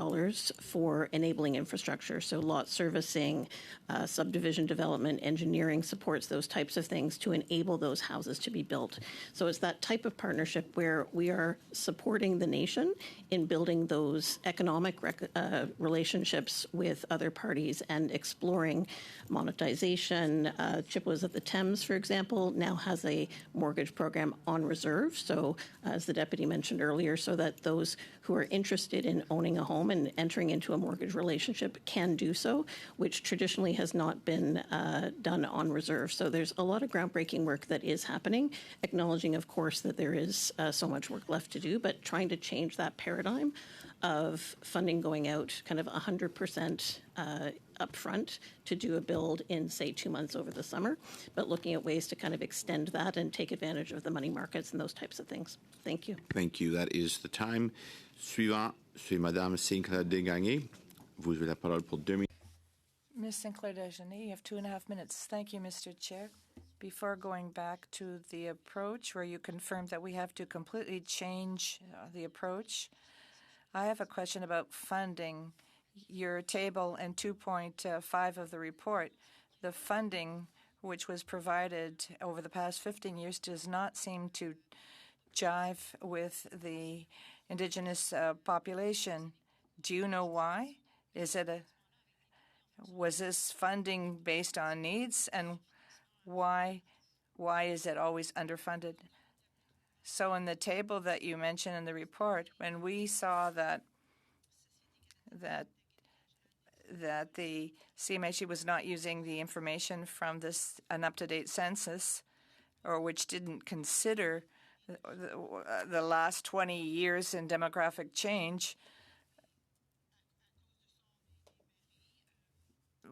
for enabling infrastructure, so lot servicing, subdivision development, engineering supports, those types of things to enable those houses to be built. So it's that type of partnership where we are supporting the nation in building those economic relationships with other parties and exploring monetization. Chippewas of the Thames, for example, now has a mortgage program on reserve. So as the deputy mentioned earlier, so that those who are interested in owning a home and entering into a mortgage relationship can do so, which traditionally has not been done on reserve. So there's a lot of groundbreaking work that is happening, acknowledging, of course, that there is so much work left to do, but trying to change that paradigm of funding going out kind of 100% upfront to do a build in, say, 2 months over the summer, but looking at ways to kind of extend that and take advantage of the money markets and those types of things. Thank you. Thank you. That is the time. Suivant, c'est Madame Sinclair Desgagnés. Vous avez la parole pour 2 minutes. Ms. Sinclair Desgagnés, you have 2.5 minutes. Thank you, Mr. Chair. Before going back to the approach where you confirmed that we have to completely change the approach, I have a question about funding. Your table in 2.5 of the report, the funding which was provided over the past 15 years does not seem to jive with the Indigenous population. Do you know why? Was this funding based on needs, and why is it always underfunded? So in the table that you mentioned in the report, when we saw that the CMHC was not using the information from an up-to-date census, or which didn't consider the last 20 years in demographic change,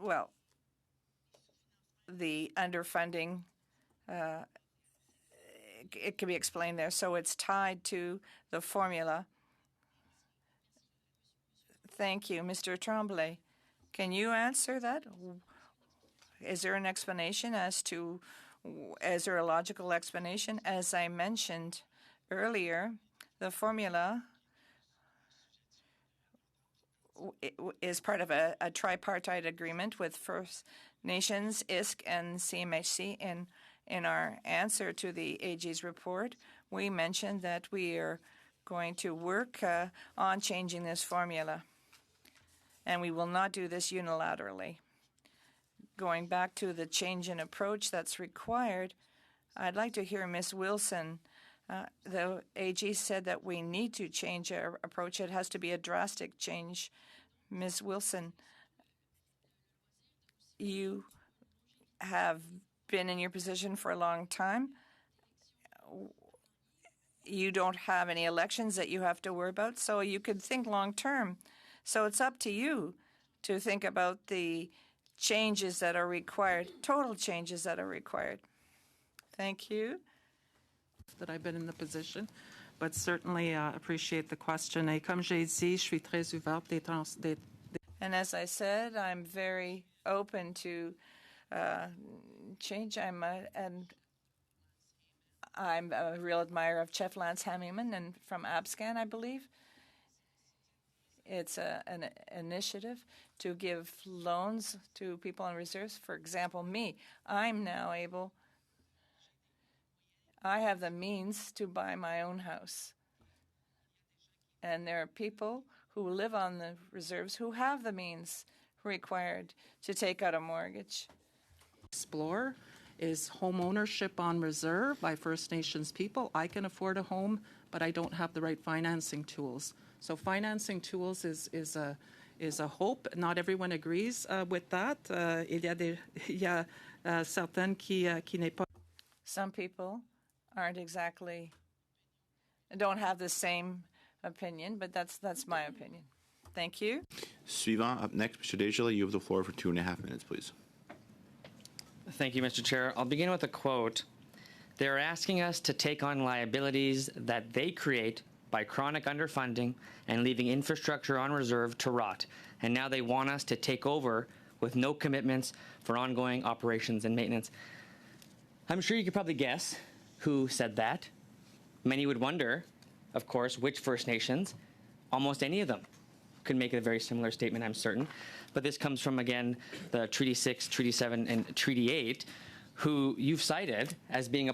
well, the underfunding, it can be explained there. So it's tied to the formula. Thank you. Mr. Tremblay, can you answer that? Is there an explanation is there a logical explanation? As I mentioned earlier, the formula is part of a tripartite agreement with First Nations, ISK, and CMHC. In our answer to the AG's report, we mentioned that we are going to work on changing this formula, and we will not do this unilaterally. Going back to the change in approach that's required, I'd like to hear Ms. Wilson. The AG said that we need to change our approach. It has to be a drastic change. Ms. Wilson, you have been in your position for a long time. You don't have any elections that you have to worry about, so you could think long term. So it's up to you to think about the changes that are required, total changes that are required. Thank you. That I've been in the position, but certainly appreciate the question. Et comme j'ai dit, je suis très ouverte des And as I said, I'm very open to change. I'm a real admirer of Chef Lance Hamiman and from Abscan, I believe. It's an initiative to give loans to people on reserves. For example, me, I'm now able. I have the means to buy my own house. And there are people who live on the reserves who have the means required to take out a mortgage. Explore is home ownership on reserve by First Nations people. I can afford a home, but I don't have the right financing tools. So financing tools is a hope. Not everyone agrees with that. Il y a certaines qui n'est pas. Some people don't have the same opinion, but that's my opinion. Thank you. Suivant, up next, Mr. Desjardins, you have the floor for 2.5 minutes, please. Thank you, Mr. Chair. I'll begin with a quote. They're asking us to take on liabilities that they create by chronic underfunding and leaving infrastructure on reserve to rot. And now they want us to take over with no commitments for ongoing operations and maintenance. I'm sure you could probably guess who said that. Many would wonder, of course, which First Nations. Almost any of them could make a very similar statement, I'm certain. But this comes from, again, the Treaty 6, Treaty 7, and Treaty 8, who you've cited as being a